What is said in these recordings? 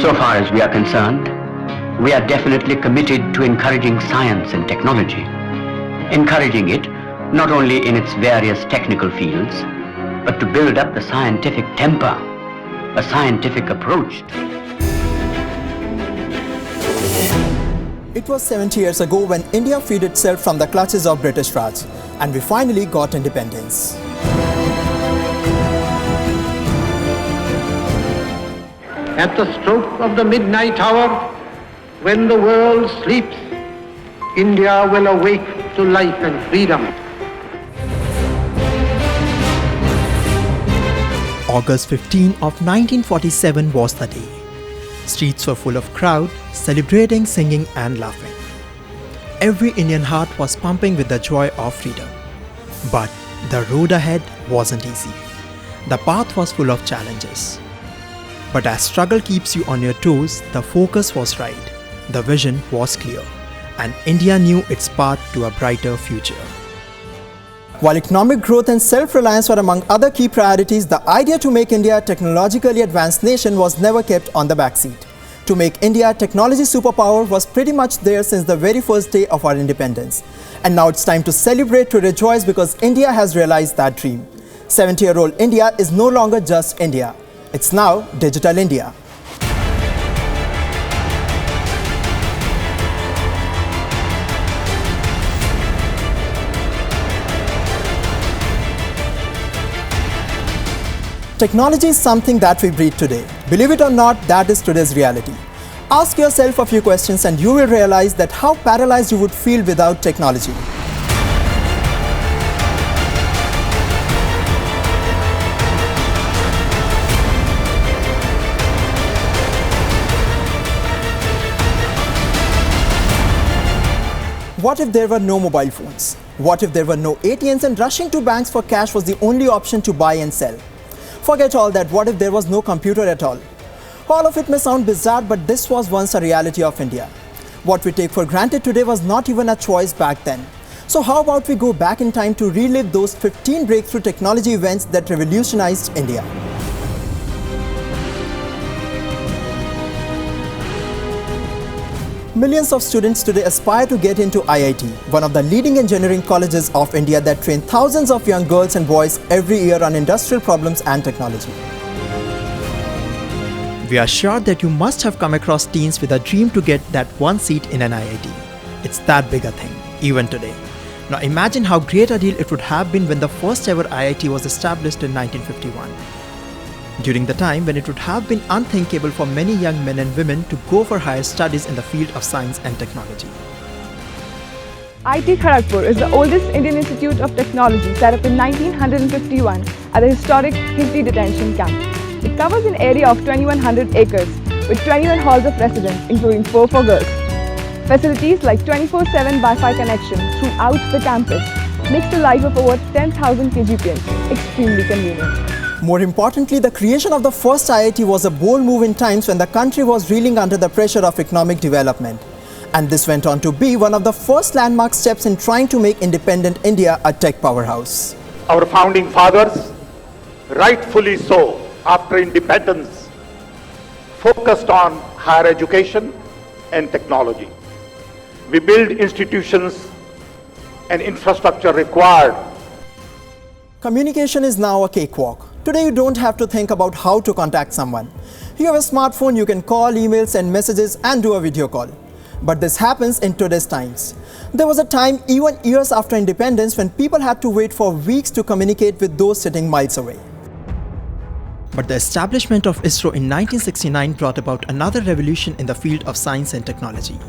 So far as we are concerned, we are definitely committed to encouraging science and technology. Encouraging it not only in its various technical fields, but to build up the scientific temper, a scientific approach. It was 70 years ago when India freed itself from the clutches of British Raj, and we finally got independence. At the stroke of the midnight hour, when the world sleeps, India will awake to life and freedom. August 15 of 1947 was the day. Streets were full of crowd, celebrating, singing and laughing. Every Indian heart was pumping with the joy of freedom. But the road ahead wasn't easy. The path was full of challenges. But as struggle keeps you on your toes, the focus was right, the vision was clear, and India knew its path to a brighter future. While economic growth and self-reliance were among other key priorities, the idea to make India a technologically advanced nation was never kept on the backseat. To make India a technology superpower was pretty much there since the very first day of our independence. And now it's time to celebrate, to rejoice, because India has realized that dream. 70-year-old India is no longer just India. It's now Digital India. Technology is something that we breathe today. Believe it or not, that is today's reality. Ask yourself a few questions and you will realize that how paralyzed you would feel without technology. What if there were no mobile phones? What if there were no ATMs and rushing to banks for cash was the only option to buy and sell? Forget all that. What if there was no computer at all? All of it may sound bizarre, but this was once a reality of India. What we take for granted today was not even a choice back then. So how about we go back in time to relive those 15 breakthrough technology events that revolutionized India? Millions of students today aspire to get into IIT, one of the leading engineering colleges of India that train thousands of young girls and boys every year on industrial problems and technology. We are sure that you must have come across teens with a dream to get that one seat in an IIT. It's that big a thing, even today. Now imagine how great a deal it would have been when the first ever IIT was established in 1951. During the time when it would have been unthinkable for many young men and women to go for higher studies in the field of science and technology. IIT Kharagpur is the oldest Indian institute of technology set up in 1951 at the historic Hilti detention camp. It covers an area of 2100 acres with 21 halls of residence, including 4 for girls. Facilities like 24/7 Wi-Fi connection throughout the campus makes the life of over 10,000 KGPians extremely convenient. More importantly, the creation of the first IIT was a bold move in times when the country was reeling under the pressure of economic development. And this went on to be one of the first landmark steps in trying to make independent India a tech powerhouse. Our founding fathers, rightfully so, after independence, focused on higher education and technology. We built institutions and infrastructure required. Communication is now a cakewalk. Today you don't have to think about how to contact someone. You have a smartphone, you can call, email, send messages and do a video call. But this happens in today's times. There was a time, even years after independence, when people had to wait for weeks to communicate with those sitting miles away. But the establishment of ISRO in 1969 brought about another revolution in the field of science and technology.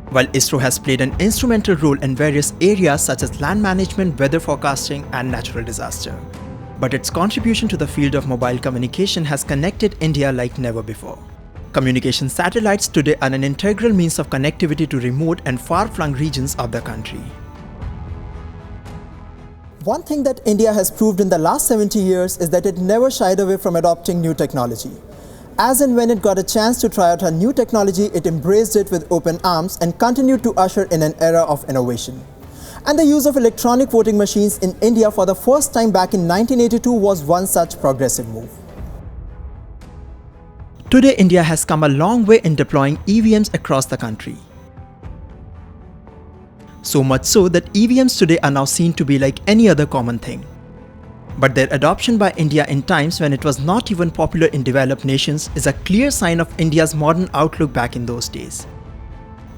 While ISRO has played an instrumental role in various areas such as land management, weather forecasting and natural disaster, but its contribution to the field of mobile communication has connected India like never before. Communication satellites today are an integral means of connectivity to remote and far-flung regions of the country. One thing that India has proved in the last 70 years is that it never shied away from adopting new technology. As and when it got a chance to try out a new technology, it embraced it with open arms and continued to usher in an era of innovation. And the use of electronic voting machines in India for the first time back in 1982 was one such progressive move. Today, India has come a long way in deploying EVMs across the country. So much so that EVMs today are now seen to be like any other common thing. But their adoption by India in times when it was not even popular in developed nations is a clear sign of India's modern outlook back in those days.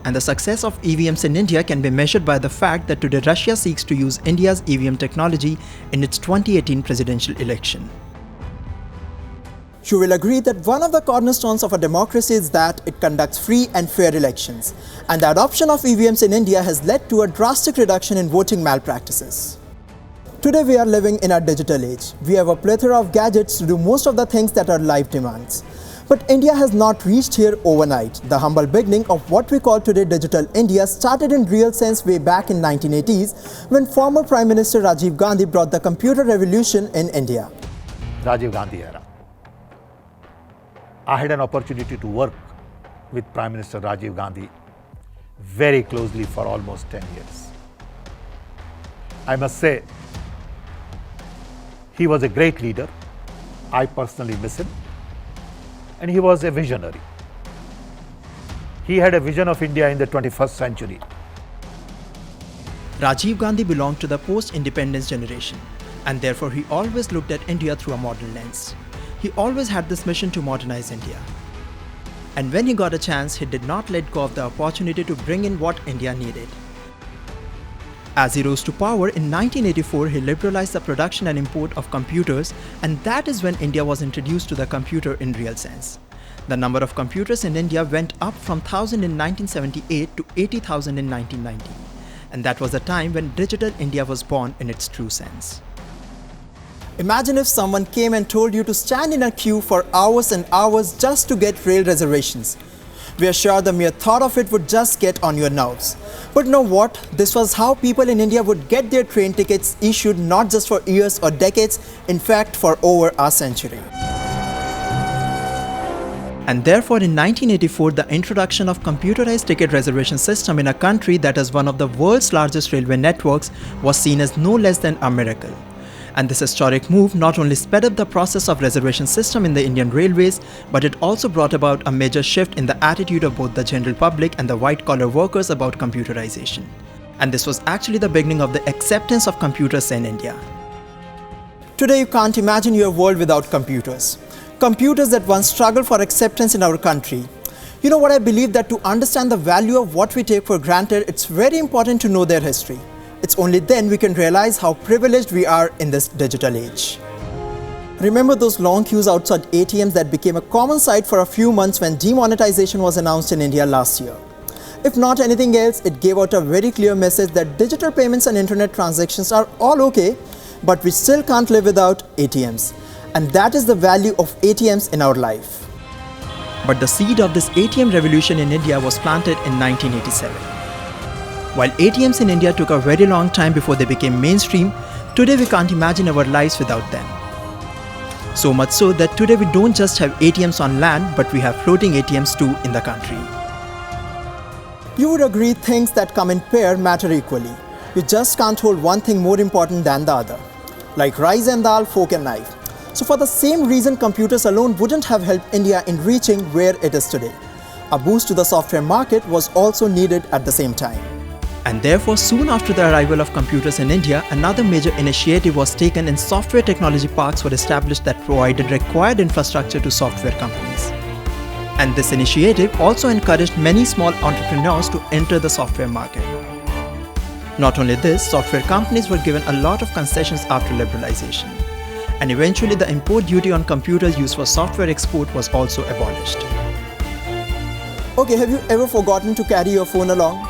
And the success of EVMs in India can be measured by the fact that today Russia seeks to use India's EVM technology in its 2018 presidential election. You will agree that one of the cornerstones of a democracy is that it conducts free and fair elections. And the adoption of EVMs in India has led to a drastic reduction in voting malpractices. Today we are living in a digital age. We have a plethora of gadgets to do most of the things that our life demands. But India has not reached here overnight. The humble beginning of what we call today Digital India started in real sense way back in 1980s when former Prime Minister Rajiv Gandhi brought the computer revolution in India. Rajiv Gandhi era. I had an opportunity to work with Prime Minister Rajiv Gandhi very closely for almost 10 years. I must say, he was a great leader. I personally miss him. And he was a visionary. He had a vision of India in the 21st century. Rajiv Gandhi belonged to the post-independence generation, and therefore he always looked at India through a modern lens. He always had this mission to modernize India. And when he got a chance, he did not let go of the opportunity to bring in what India needed. As he rose to power in 1984, he liberalized the production and import of computers, and that is when India was introduced to the computer in real sense. The number of computers in India went up from 1,000 in 1978 to 80,000 in 1990. And that was the time when Digital India was born in its true sense. Imagine if someone came and told you to stand in a queue for hours and hours just to get rail reservations. We are sure the mere thought of it would just get on your nerves. But know what? This was how people in India would get their train tickets issued not just for years or decades, in fact for over a century. And therefore in 1984, the introduction of computerized ticket reservation system in a country that is one of the world's largest railway networks was seen as no less than a miracle. And this historic move not only sped up the process of reservation system in the Indian railways, but it also brought about a major shift in the attitude of both the general public and the white-collar workers about computerization. And this was actually the beginning of the acceptance of computers in India. Today you can't imagine your world without computers. Computers that once struggled for acceptance in our country. You know what, I believe that to understand the value of what we take for granted, it's very important to know their history. It's only then we can realize how privileged we are in this digital age. Remember those long queues outside ATMs that became a common sight for a few months when demonetization was announced in India last year? If not anything else, it gave out a very clear message that digital payments and internet transactions are all okay, but we still can't live without ATMs. And that is the value of ATMs in our life. But the seed of this ATM revolution in India was planted in 1987. While ATMs in India took a very long time before they became mainstream, today we can't imagine our lives without them. So much so that today we don't just have ATMs on land, but we have floating ATMs too in the country. You would agree things that come in pair matter equally. You just can't hold one thing more important than the other. Like rice and dal, fork and knife. So for the same reason, computers alone wouldn't have helped India in reaching where it is today. A boost to the software market was also needed at the same time. And therefore, soon after the arrival of computers in India, another major initiative was taken and software technology parks were established that provided required infrastructure to software companies. And this initiative also encouraged many small entrepreneurs to enter the software market. Not only this, software companies were given a lot of concessions after liberalization. And eventually the import duty on computers used for software export was also abolished. Okay, have you ever forgotten to carry your phone along?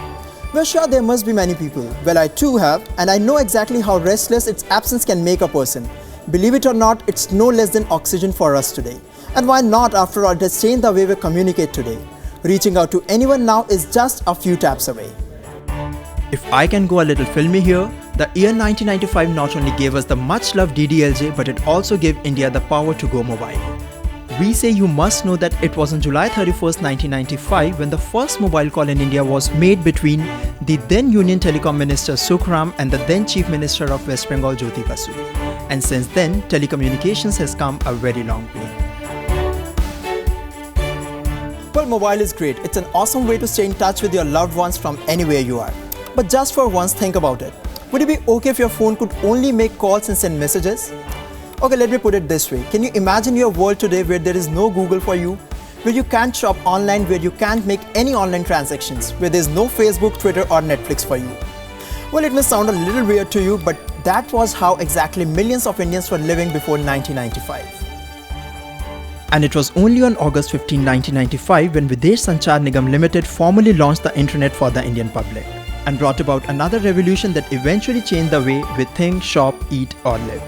Well, sure, there must be many people. Well, I too have, and I know exactly how restless its absence can make a person. Believe it or not, it's no less than oxygen for us today. And why not, after all, it has changed the way we communicate today. Reaching out to anyone now is just a few taps away. If I can go a little filmy here, the year 1995 not only gave us the much-loved DDLJ, but it also gave India the power to go mobile. We say you must know that it was on July 31st, 1995 when the first mobile call in India was made between the then Union Telecom Minister Sukhram and the then Chief Minister of West Bengal Jyoti Basu. And since then, telecommunications has come a very long way. Well, mobile is great. It's an awesome way to stay in touch with your loved ones from anywhere you are. But just for once, think about it. Would it be okay if your phone could only make calls and send messages? Okay, let me put it this way. Can you imagine your world today where there is no Google for you? Where you can't shop online, where you can't make any online transactions, where there's no Facebook, Twitter or Netflix for you? Well, it may sound a little weird to you, but that was how exactly millions of Indians were living before 1995. And it was only on August 15, 1995 when Videsh Sanchar Nigam Limited formally launched the internet for the Indian public and brought about another revolution that eventually changed the way we think, shop, eat or live.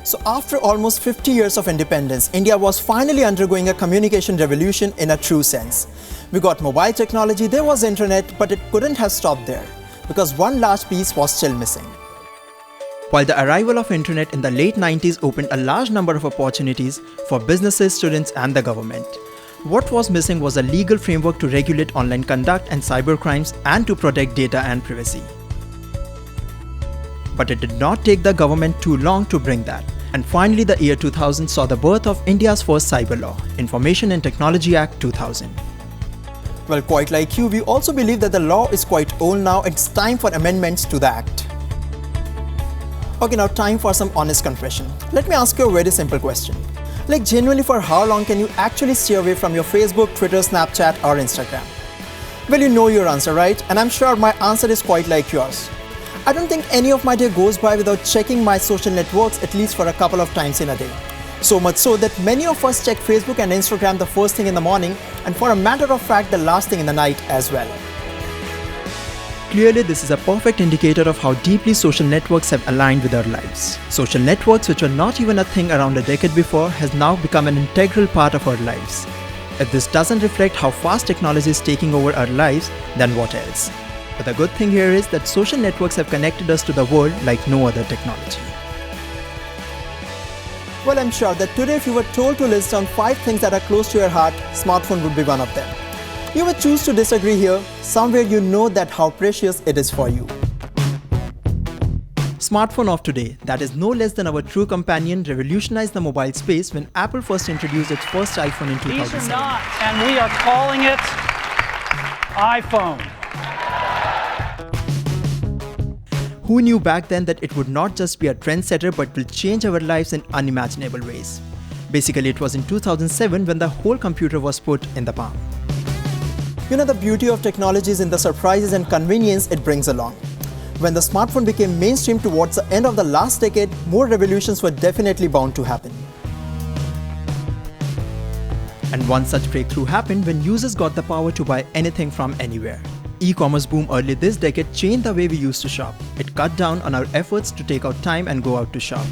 So after almost 50 years of independence, India was finally undergoing a communication revolution in a true sense. We got mobile technology, there was internet, but it couldn't have stopped there because one large piece was still missing. While the arrival of internet in the late 90s opened a large number of opportunities for businesses, students and the government, what was missing was a legal framework to regulate online conduct and cybercrimes and to protect data and privacy. But it did not take the government too long to bring that. And finally, the year 2000 saw the birth of India's first cyber law, Information and Technology Act 2000. Well, quite like you, we also believe that the law is quite old now. It's time for amendments to the act. Okay, now time for some honest confession. Let me ask you a very simple question. Like genuinely, for how long can you actually stay away from your Facebook, Twitter, Snapchat or Instagram? Well, you know your answer, right? And I'm sure my answer is quite like yours. I don't think any of my day goes by without checking my social networks at least for a couple of times in a day. So much so that many of us check Facebook and Instagram the first thing in the morning and for a matter of fact the last thing in the night as well. Clearly, this is a perfect indicator of how deeply social networks have aligned with our lives. Social networks, which were not even a thing around a decade before, has now become an integral part of our lives. If this doesn't reflect how fast technology is taking over our lives, then what else? But the good thing here is that social networks have connected us to the world like no other technology. Well, I'm sure that today if you were told to list down 5 things that are close to your heart, smartphone would be one of them. You may choose to disagree here, somewhere you know that how precious it is for you. Smartphone of today, that is no less than our true companion, revolutionized the mobile space when Apple first introduced its first iPhone in 2007. These are not, and we are calling it iPhone. Who knew back then that it would not just be a trendsetter but will change our lives in unimaginable ways? Basically, it was in 2007 when the whole computer was put in the palm. You know, the beauty of technology is in the surprises and convenience it brings along. When the smartphone became mainstream towards the end of the last decade, more revolutions were definitely bound to happen. And one such breakthrough happened when users got the power to buy anything from anywhere. E-commerce boom early this decade changed the way we used to shop. It cut down on our efforts to take out time and go out to shop.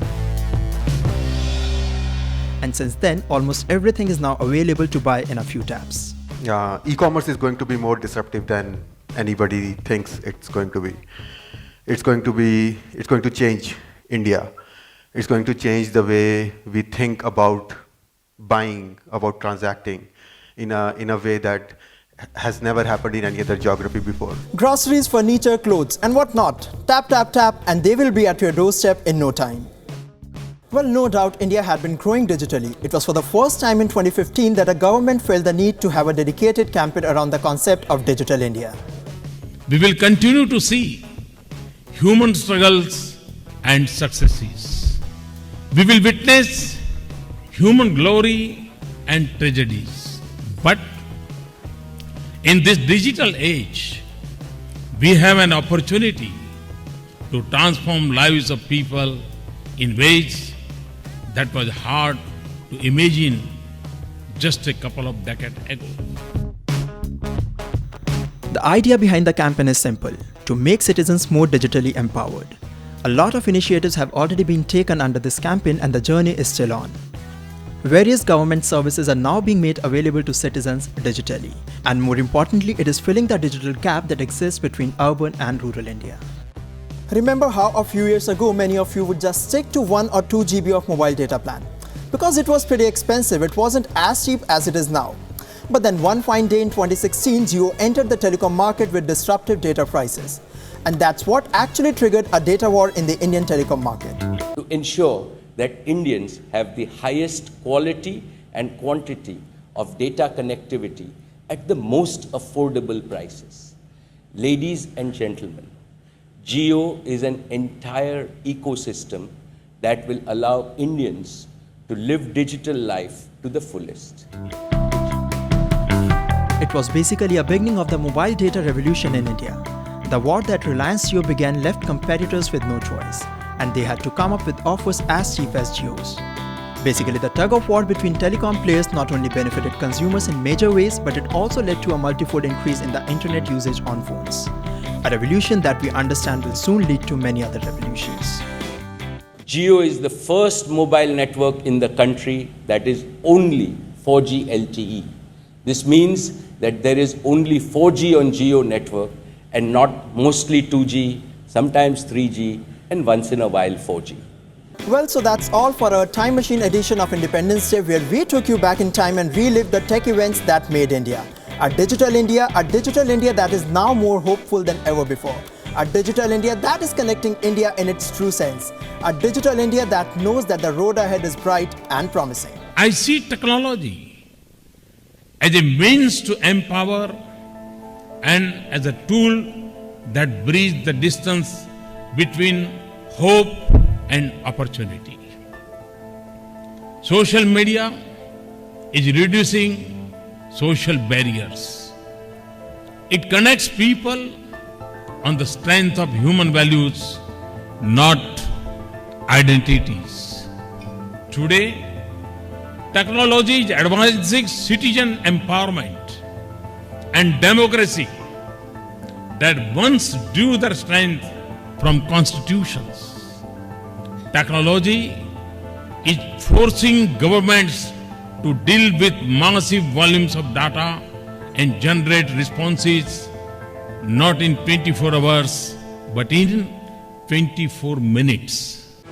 And since then, almost everything is now available to buy in a few taps. E-commerce is going to be more disruptive than anybody thinks it's going to be. It's going to change India. It's going to change the way we think about buying, about transacting in a way that has never happened in any other geography before. Groceries, furniture, clothes and whatnot. Tap, tap, tap and they will be at your doorstep in no time. Well, no doubt India had been growing digitally. It was for the first time in 2015 that a government felt the need to have a dedicated campaign around the concept of Digital India. We will continue to see human struggles and successes. We will witness human glory and tragedies. But in this digital age, we have an opportunity to transform lives of people in ways that was hard to imagine just a couple of decades ago. The idea behind the campaign is simple: to make citizens more digitally empowered. A lot of initiatives have already been taken under this campaign and the journey is still on. Various government services are now being made available to citizens digitally. And more importantly, it is filling the digital gap that exists between urban and rural India. Remember how a few years ago many of you would just stick to 1 or 2 GB of mobile data plan. Because it was pretty expensive, it wasn't as cheap as it is now. But then one fine day in 2016, Jio entered the telecom market with disruptive data prices. And that's what actually triggered a data war in the Indian telecom market. To ensure that Indians have the highest quality and quantity of data connectivity at the most affordable prices. Ladies and gentlemen, Jio is an entire ecosystem that will allow Indians to live digital life to the fullest. It was basically a beginning of the mobile data revolution in India. The war that Reliance Jio began left competitors with no choice, and they had to come up with offers as cheap as Jio's. Basically, the tug of war between telecom players not only benefited consumers in major ways, but it also led to a multifold increase in the internet usage on phones. A revolution that we understand will soon lead to many other revolutions. Jio is the first mobile network in the country that is only 4G LTE. This means that there is only 4G on Jio network and not mostly 2G, sometimes 3G, and once in a while 4G. Well, so that's all for our Time Machine edition of Independence Day, where we took you back in time and relived the tech events that made India. A digital India that is now more hopeful than ever before. A digital India that is connecting India in its true sense. A digital India that knows that the road ahead is bright and promising. I see technology as a means to empower and as a tool that bridges the distance between hope and opportunity. Social media is reducing social barriers. It connects people on the strength of human values, not identities. Today, technology is advancing citizen empowerment and democracy that once drew their strength from constitutions. Technology is forcing governments to deal with massive volumes of data and generate responses not in 24 hours, but in 24 minutes.